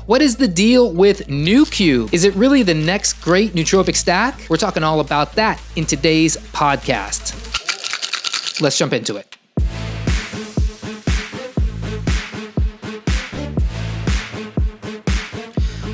What is the deal with Noocube? Is it really the next great nootropic stack? We're talking all about that in today's podcast. Let's jump into it.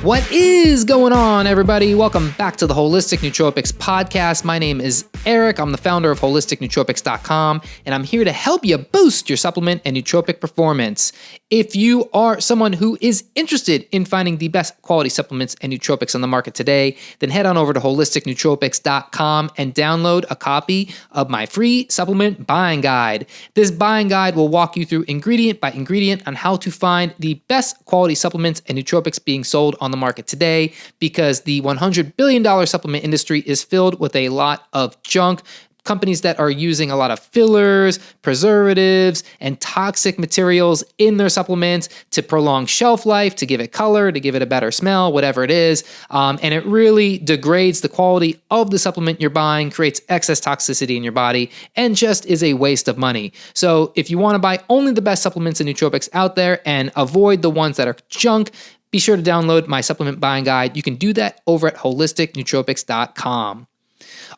What is going on, everybody? Welcome back to the Holistic Nootropics podcast. My name is Eric. I'm the founder of holisticnootropics.com, and I'm here to help you boost your supplement and nootropic performance. If you are someone who is interested in finding the best quality supplements and nootropics on the market today, then head on over to holisticnootropics.com and download a copy of my free supplement buying guide. This buying guide will walk you through ingredient by ingredient on how to find the best quality supplements and nootropics being sold on the market today, because the $100 billion supplement industry is filled with a lot of junk. Companies that are using a lot of fillers, preservatives, and toxic materials in their supplements to prolong shelf life, to give it color, to give it a better smell, whatever it is. And it really degrades the quality of the supplement you're buying, creates excess toxicity in your body, and just is a waste of money. So if you want to buy only the best supplements and nootropics out there and avoid the ones that are junk, be sure to download my supplement buying guide. You can do that over at holisticnootropics.com.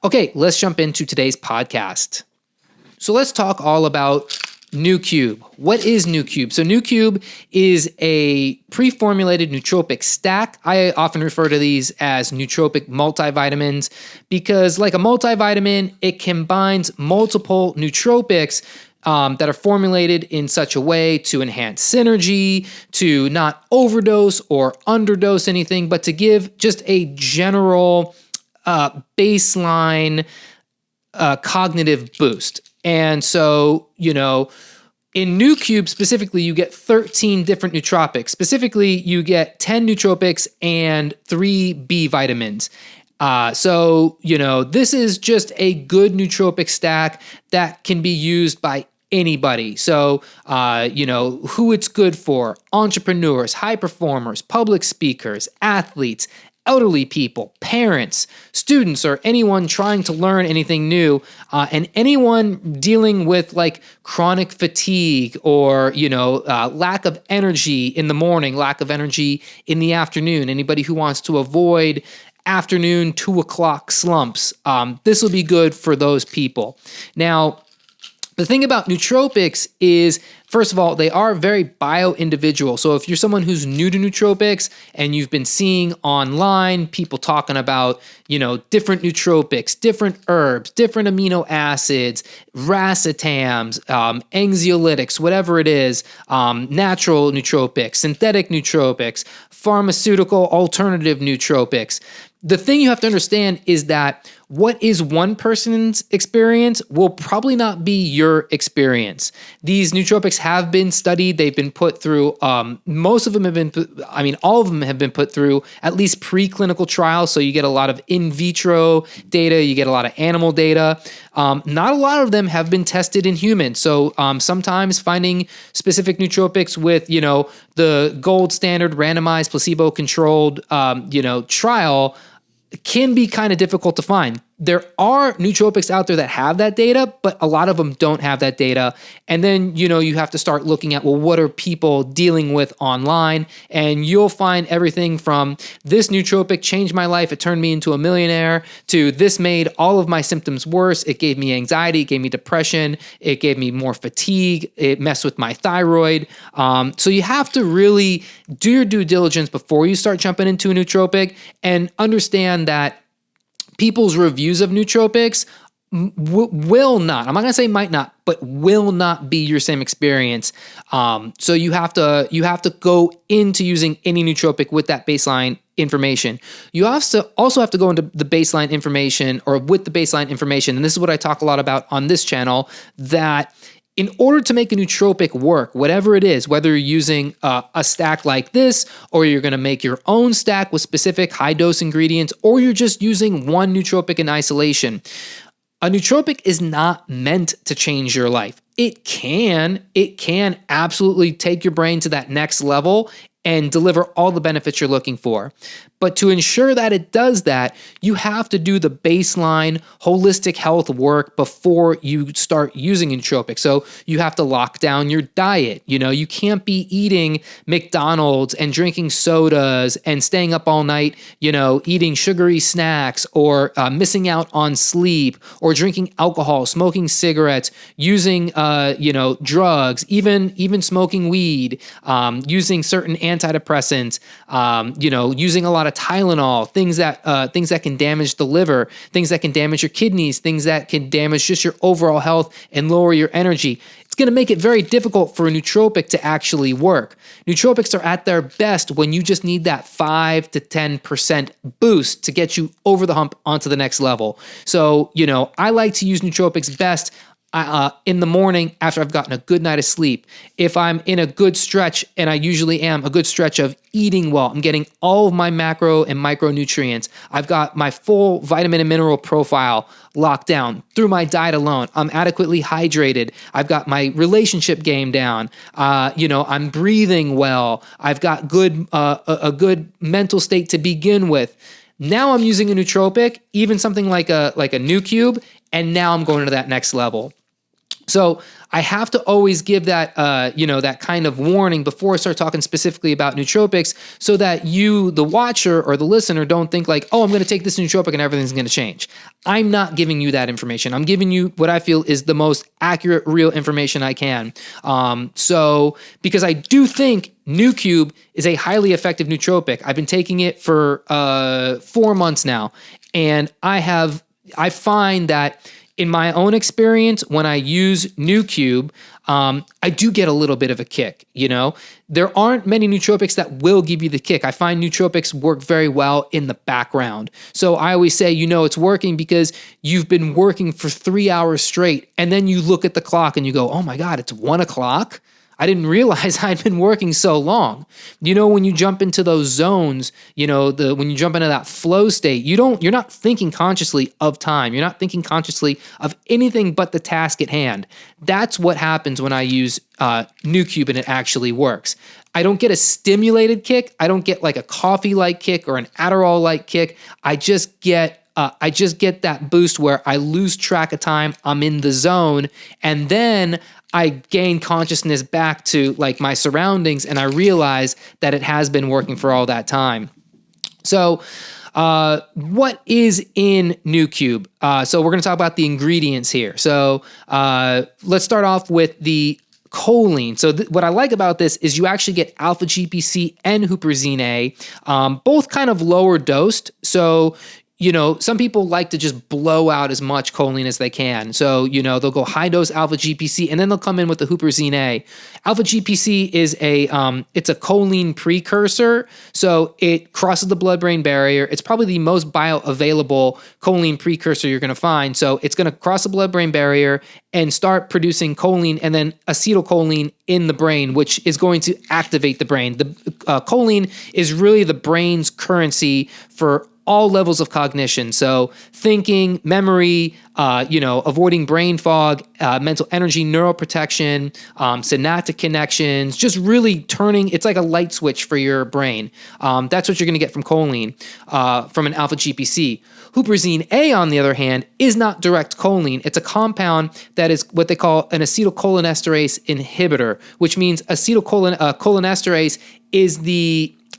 Okay, let's jump into today's podcast. So let's talk all about Noocube. What is Noocube? So Noocube is a pre-formulated nootropic stack. I often refer to these as nootropic multivitamins because, like a multivitamin, it combines multiple nootropics that are formulated in such a way to enhance synergy, to not overdose or underdose anything, but to give just a general baseline cognitive boost. And so, in Noocube specifically, you get 13 different nootropics. Specifically, you get 10 nootropics and 3 B vitamins. So, this is just a good nootropic stack that can be used by anybody. So, who it's good for: entrepreneurs, high performers, public speakers, athletes, elderly people, parents, students, or anyone trying to learn anything new, and anyone dealing with like chronic fatigue or, lack of energy in the morning, lack of energy in the afternoon, anybody who wants to avoid afternoon 2 o'clock slumps. This will be good for those people. Now, the thing about nootropics is, first of all, they are very bio-individual. So if you're someone who's new to nootropics and you've been seeing online people talking about, different nootropics, different herbs, different amino acids, racetams, anxiolytics, whatever it is, natural nootropics, synthetic nootropics, pharmaceutical alternative nootropics, the thing you have to understand is that what is one person's experience will probably not be your experience. These nootropics have been studied. They've been put through, most of them have been, all of them have been put through at least preclinical trials. So you get a lot of in vitro data, you get a lot of animal data. Not a lot of them have been tested in humans. So sometimes finding specific nootropics with, the gold standard randomized placebo-controlled, trial can be kind of difficult to find. There are nootropics out there that have that data, but a lot of them don't have that data. And then, you have to start looking at, well, what are people dealing with online? And you'll find everything from this nootropic changed my life, it turned me into a millionaire, to this made all of my symptoms worse. It gave me anxiety, it gave me depression, it gave me more fatigue, it messed with my thyroid. So you have to really do your due diligence before you start jumping into a nootropic and understand that people's reviews of nootropics will not, I'm not gonna say might not, but will not be your same experience. So you have to go into using any nootropic with that baseline information. You also have to go into the baseline information, or with the baseline information, and this is what I talk a lot about on this channel, that in order to make a nootropic work, whatever it is, whether you're using a stack like this, or you're going to make your own stack with specific high-dose ingredients, or you're just using one nootropic in isolation, a nootropic is not meant to change your life. It can absolutely take your brain to that next level and deliver all the benefits you're looking for. But to ensure that it does that, you have to do the baseline holistic health work before you start using nootropics. So you have to lock down your diet. You can't be eating McDonald's and drinking sodas and staying up all night, eating sugary snacks or missing out on sleep or drinking alcohol, smoking cigarettes, using, drugs, even smoking weed, using certain antidepressants, using a lot of Tylenol, things that can damage the liver, things that can damage your kidneys, things that can damage just your overall health and lower your energy. It's going to make it very difficult for a nootropic to actually work. Nootropics are at their best when you just need that 5 to 10% boost to get you over the hump onto the next level. So, I like to use nootropics best in the morning after I've gotten a good night of sleep. If I'm in a good stretch, and I usually am, a good stretch of eating well, I'm getting all of my macro and micronutrients. I've got my full vitamin and mineral profile locked down through my diet alone. I'm adequately hydrated. I've got my relationship game down. I'm breathing well. I've got a good mental state to begin with. Now I'm using a nootropic, even something like a Noocube, and now I'm going to that next level. So I have to always give that, that kind of warning before I start talking specifically about nootropics, so that you, the watcher or the listener, don't think like, oh, I'm going to take this nootropic and everything's going to change. I'm not giving you that information. I'm giving you what I feel is the most accurate, real information I can. Because I do think Noocube is a highly effective nootropic. I've been taking it for 4 months now, and I find that in my own experience, when I use Noocube, I do get a little bit of a kick. There aren't many nootropics that will give you the kick. I find nootropics work very well in the background. So I always say, it's working because you've been working for 3 hours straight, and then you look at the clock and you go, oh my God, it's 1 o'clock. I didn't realize I'd been working so long. When you jump into those zones, when you jump into that flow state, you're not thinking consciously of time. You're not thinking consciously of anything but the task at hand. That's what happens when I use Noocube and it actually works. I don't get a stimulated kick. I don't get like a coffee-like kick or an Adderall-like kick. I just get that boost where I lose track of time. I'm in the zone, and then I gain consciousness back to like my surroundings, and I realize that it has been working for all that time. So what is in Noocube? So we're going to talk about the ingredients here. So let's start off with the choline. So what I like about this is you actually get alpha GPC and huperzine A, both kind of lower dosed. So some people like to just blow out as much choline as they can. So, they'll go high dose alpha GPC, and then they'll come in with the huperzine A. Alpha GPC is it's a choline precursor. So it crosses the blood-brain barrier. It's probably the most bioavailable choline precursor you're going to find. So it's going to cross the blood-brain barrier and start producing choline and then acetylcholine in the brain, which is going to activate the brain. The choline is really the brain's currency for all levels of cognition. So thinking, memory, avoiding brain fog, mental energy, neuroprotection, synaptic connections, just really it's like a light switch for your brain. That's what you're going to get from choline, from an alpha GPC. Huperzine A, on the other hand, is not direct choline. It's a compound that is what they call an acetylcholinesterase inhibitor, which means acetylcholinesterase is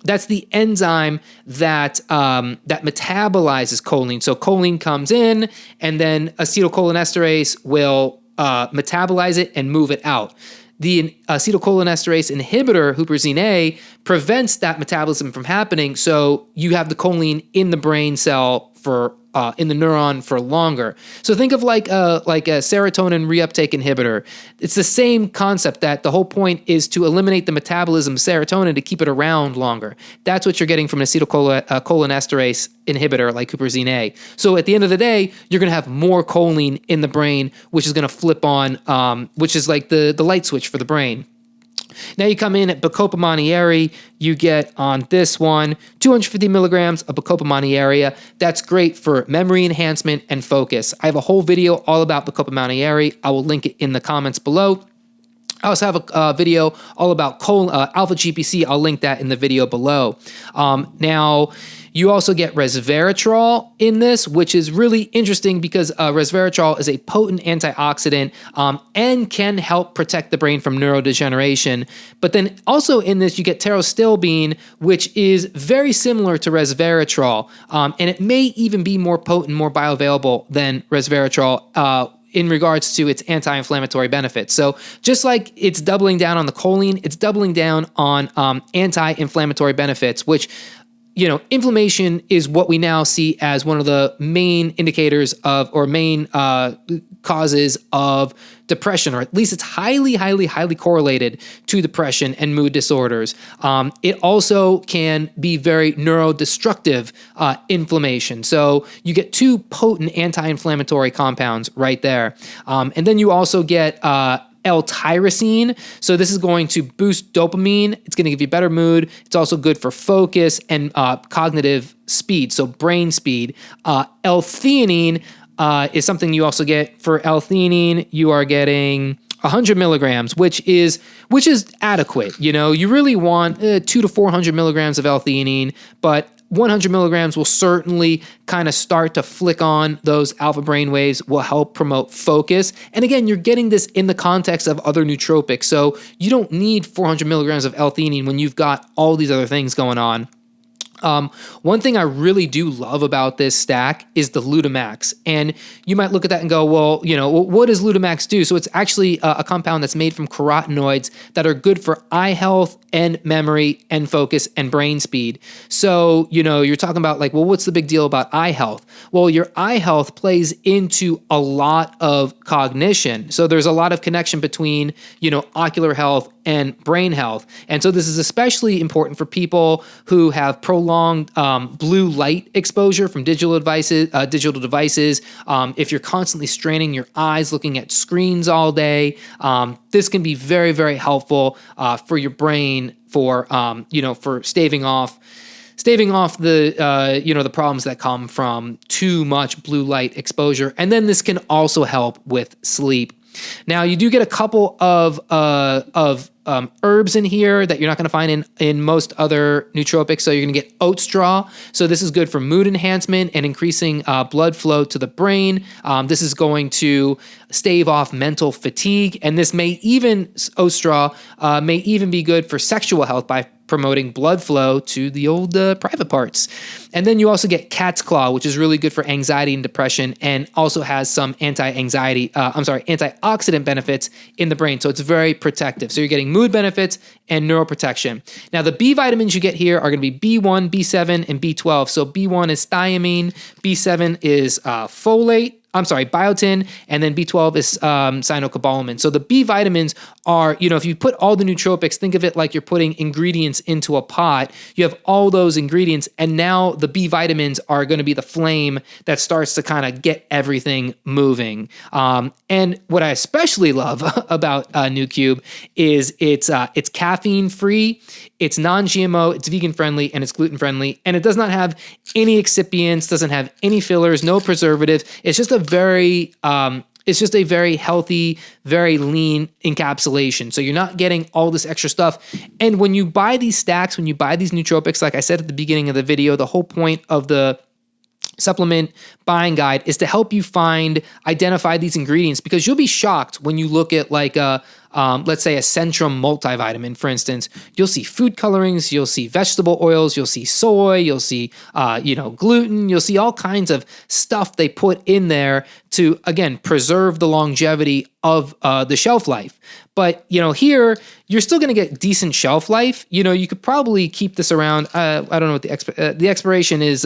that's the enzyme that metabolizes choline. So choline comes in, and then acetylcholinesterase will metabolize it and move it out. The acetylcholinesterase inhibitor, huperzine A, prevents that metabolism from happening, so you have the choline in the brain cell in the neuron for longer. So think of like a serotonin reuptake inhibitor. It's the same concept, that the whole point is to eliminate the metabolism of serotonin to keep it around longer. That's what you're getting from an acetylcholinesterase inhibitor like huperzine A. So at the end of the day, you're going to have more choline in the brain, which is going to flip on, which is like the light switch for the brain. Now you come in at Bacopa monnieri, you get on this one 250 milligrams of Bacopa monnieri. That's great for memory enhancement and focus. I have a whole video all about Bacopa monnieri. I will link it in the comments below. I also have a video all about alpha GPC. I'll link that in the video below. Now, you also get resveratrol in this, which is really interesting because resveratrol is a potent antioxidant and can help protect the brain from neurodegeneration. But then also in this, you get pterostilbene, which is very similar to resveratrol, and it may even be more potent, more bioavailable than resveratrol in regards to its anti-inflammatory benefits. So just like it's doubling down on the choline, it's doubling down on anti-inflammatory benefits, which, you know, inflammation is what we now see as one of the main indicators of, or main causes of depression, or at least it's highly correlated to depression and mood disorders. It also can be very neurodestructive inflammation. So you get two potent anti-inflammatory compounds right there. And then you also get L-tyrosine. So this is going to boost dopamine. It's going to give you better mood. It's also good for focus and cognitive speed, so brain speed. L-theanine is something you also get. For L-theanine, you are getting 100 milligrams, which is adequate. You know, you really want 200 to 400 milligrams of L-theanine, but 100 milligrams will certainly kind of start to flick on those alpha brain waves, will help promote focus. And again, you're getting this in the context of other nootropics. So you don't need 400 milligrams of L-theanine when you've got all these other things going on. One thing I really do love about this stack is the Lutamax. And you might look at that and go, well, you know, what does Lutamax do? So it's actually a compound that's made from carotenoids that are good for eye health and memory and focus and brain speed. So, you know, you're talking about like, well, what's the big deal about eye health? Well, your eye health plays into a lot of cognition. So there's a lot of connection between, you know, ocular health and brain health. And so this is especially important for people who have prolonged blue light exposure from digital devices. If you're constantly straining your eyes looking at screens all day, this can be very, very helpful for your brain for for staving off the the problems that come from too much blue light exposure. And then this can also help with sleep. Now, you do get a couple of herbs in here that you're not going to find in most other nootropics. So you're going to get oat straw. So this is good for mood enhancement and increasing blood flow to the brain. This is going to stave off mental fatigue. And this oat straw may even be good for sexual health by promoting blood flow to the old private parts. And then you also get cat's claw, which is really good for anxiety and depression, and also has some antioxidant benefits in the brain. So it's very protective. So you're getting mood benefits and neuroprotection. Now, the B vitamins you get here are going to be B1, B7, and B12. So B1 is thiamine, B7 is biotin, and then B12 is cyanocobalamin. So the B vitamins are, if you put all the nootropics, think of it like you're putting ingredients into a pot. You have all those ingredients, and now the B vitamins are going to be the flame that starts to kind of get everything moving. And what I especially love about Noocube is it's caffeine free, it's non-GMO, it's vegan friendly, and it's gluten friendly, and it does not have any excipients, doesn't have any fillers, no preservatives. It's just a very healthy, very lean encapsulation. So you're not getting all this extra stuff. And when you buy these stacks, when you buy these nootropics, like I said at the beginning of the video, the whole point of the supplement buying guide is to help you identify these ingredients, because you'll be shocked when you look at like let's say a Centrum multivitamin, for instance. You'll see food colorings, you'll see vegetable oils, you'll see soy, you'll see gluten, you'll see all kinds of stuff they put in there to, again, preserve the longevity of the shelf life. But here you're still going to get decent shelf life. You could probably keep this around. I don't know what the expiration is.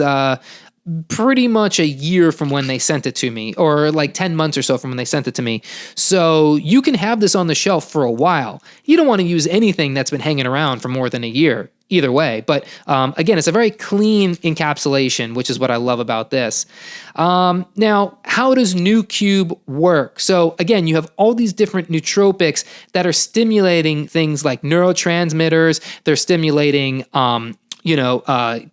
Pretty much a year from when they sent it to me, or like 10 months or so from when they sent it to me. So you can have this on the shelf for a while. You don't want to use anything that's been hanging around for more than a year either way. But again, it's a very clean encapsulation, which is what I love about this. Now, how does Noocube work? So again, you have all these different nootropics that are stimulating things like neurotransmitters. They're stimulating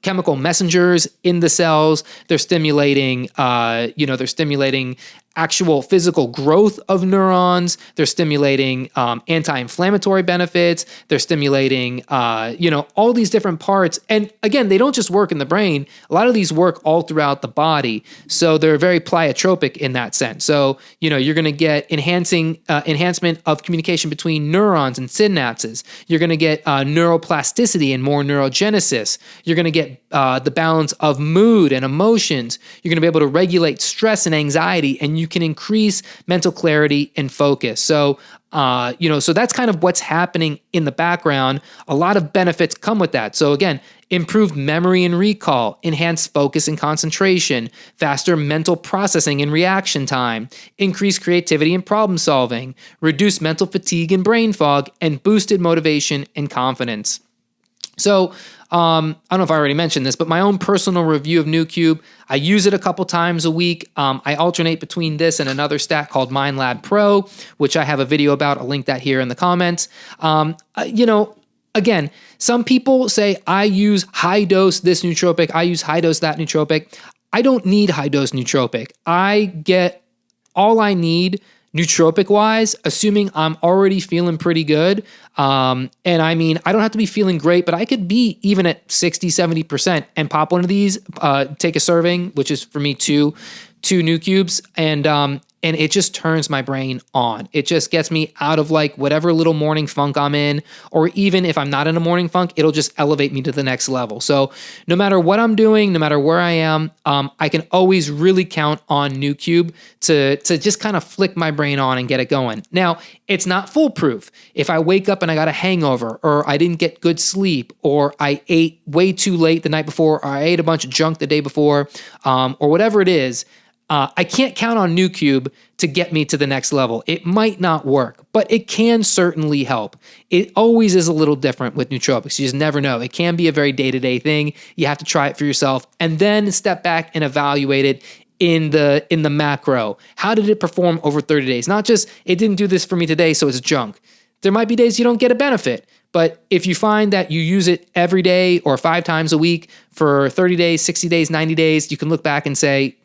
chemical messengers in the cells. They're stimulating actual physical growth of neurons. They're stimulating anti-inflammatory benefits. They're stimulating, all these different parts. And again, they don't just work in the brain. A lot of these work all throughout the body. So they're very pleiotropic in that sense. So, you're going to get enhancement of communication between neurons and synapses. You're going to get neuroplasticity and more neurogenesis. You're going to get the balance of mood and emotions. You're going to be able to regulate stress and anxiety, and you can increase mental clarity and focus. So, so that's kind of what's happening in the background. A lot of benefits come with that. So again, improved memory and recall, enhanced focus and concentration, faster mental processing and reaction time, increased creativity and problem solving, reduced mental fatigue and brain fog, and boosted motivation and confidence. So, I don't know if I already mentioned this, but my own personal review of Noocube, I use it a couple times a week. I alternate between this and another stat called MindLab Pro, which I have a video about. I'll link that here in the comments. Again, some people say I use high dose this nootropic, I use high dose that nootropic. I don't need high dose nootropic. I get all I need nootropic wise, assuming I'm already feeling pretty good. And I mean, I don't have to be feeling great, but I could be even at 60, 70% and pop one of these, take a serving, which is for me two Noocubes, and it just turns my brain on. It just gets me out of like whatever little morning funk I'm in, or even if I'm not in a morning funk, it'll just elevate me to the next level. So no matter what I'm doing, no matter where I am, I can always really count on Noocube to just kind of flick my brain on and get it going. Now, it's not foolproof. If I wake up and I got a hangover, or I didn't get good sleep, or I ate way too late the night before, or I ate a bunch of junk the day before, or whatever it is, I can't count on Noocube to get me to the next level. It might not work, but it can certainly help. It always is a little different with nootropics. You just never know. It can be a very day-to-day thing. You have to try it for yourself and then step back and evaluate it in the macro. How did it perform over 30 days? Not just, it didn't do this for me today, so it's junk. There might be days you don't get a benefit, but if you find that you use it every day or 5 times a week for 30 days, 60 days, 90 days, you can look back and say,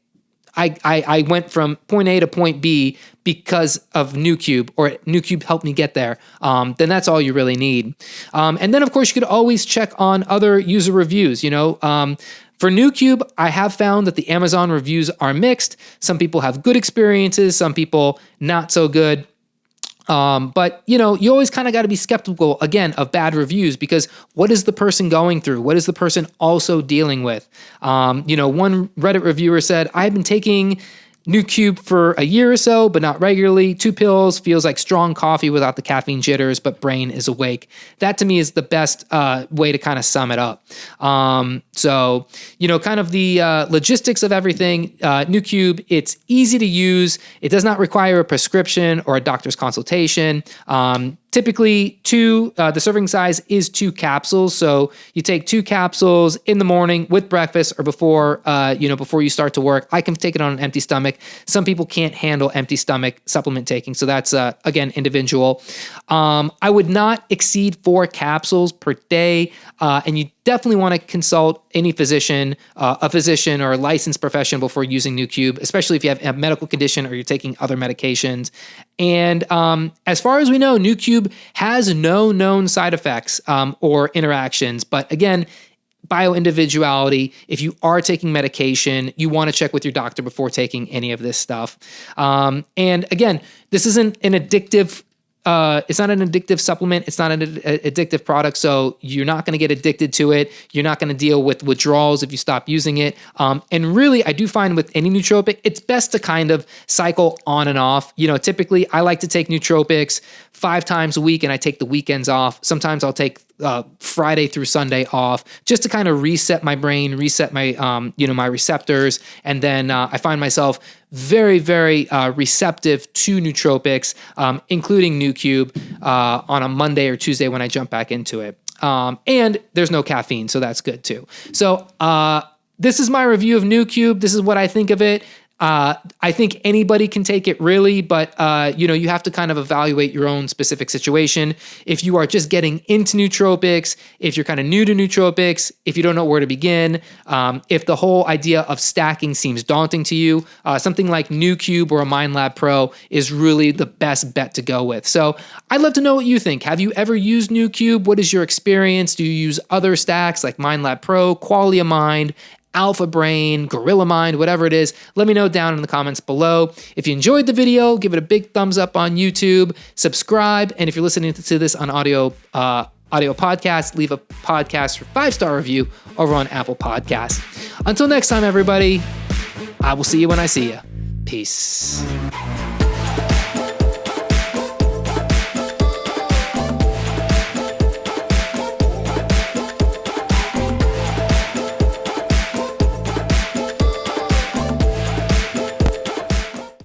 I went from point A to point B because of Noocube, or Noocube helped me get there, then that's all you really need. And then, of course, you could always check on other user reviews. For Noocube, I have found that the Amazon reviews are mixed. Some people have good experiences, some people not so good. But you always kind of got to be skeptical, again, of bad reviews, because what is the person going through? What is the person also dealing with? One Reddit reviewer said, I've been taking Noocube for a year or so, but not regularly. 2 pills, feels like strong coffee without the caffeine jitters, but brain is awake. That to me is the best way to kind of sum it up. So, kind of the logistics of everything. Noocube, it's easy to use. It does not require a prescription or a doctor's consultation. Typically, the serving size is 2 capsules. So you take 2 capsules in the morning with breakfast or before you start to work. I can take it on an empty stomach. Some people can't handle empty stomach supplement taking. So that's, again, individual. I would not exceed 4 capsules per day. And you definitely want to consult any physician, a physician or a licensed professional before using Noocube, especially if you have a medical condition or you're taking other medications. And as far as we know, Noocube has no known side effects or interactions. But again, bioindividuality. If you are taking medication, you want to check with your doctor before taking any of this stuff. And again, this isn't an addictive it's not an addictive supplement. It's not an addictive product. So you're not going to get addicted to it. You're not going to deal with withdrawals if you stop using it. And really, I do find with any nootropic, it's best to kind of cycle on and off. Typically I like to take nootropics 5 times a week and I take the weekends off. Sometimes I'll take Friday through Sunday off just to kind of reset my brain, reset my, my receptors. And then I find myself very, very receptive to nootropics, including Noocube, on a Monday or Tuesday when I jump back into it. And there's no caffeine, so that's good too. So this is my review of Noocube. This is what I think of it. I think anybody can take it really, but you have to kind of evaluate your own specific situation. If you are just getting into nootropics, if you're kind of new to nootropics, if you don't know where to begin, if the whole idea of stacking seems daunting to you, something like Noocube or a MindLab Pro is really the best bet to go with. So I'd love to know what you think. Have you ever used Noocube? What is your experience? Do you use other stacks like MindLab Pro, Qualia Mind, Alpha Brain, Gorilla Mind, whatever it is? Let me know down in the comments below. If you enjoyed the video, give it a big thumbs up on YouTube, subscribe, and if you're listening to this on audio podcast, leave a podcast or 5-star review over on Apple Podcasts. Until next time, everybody, I will see you when I see you. Peace.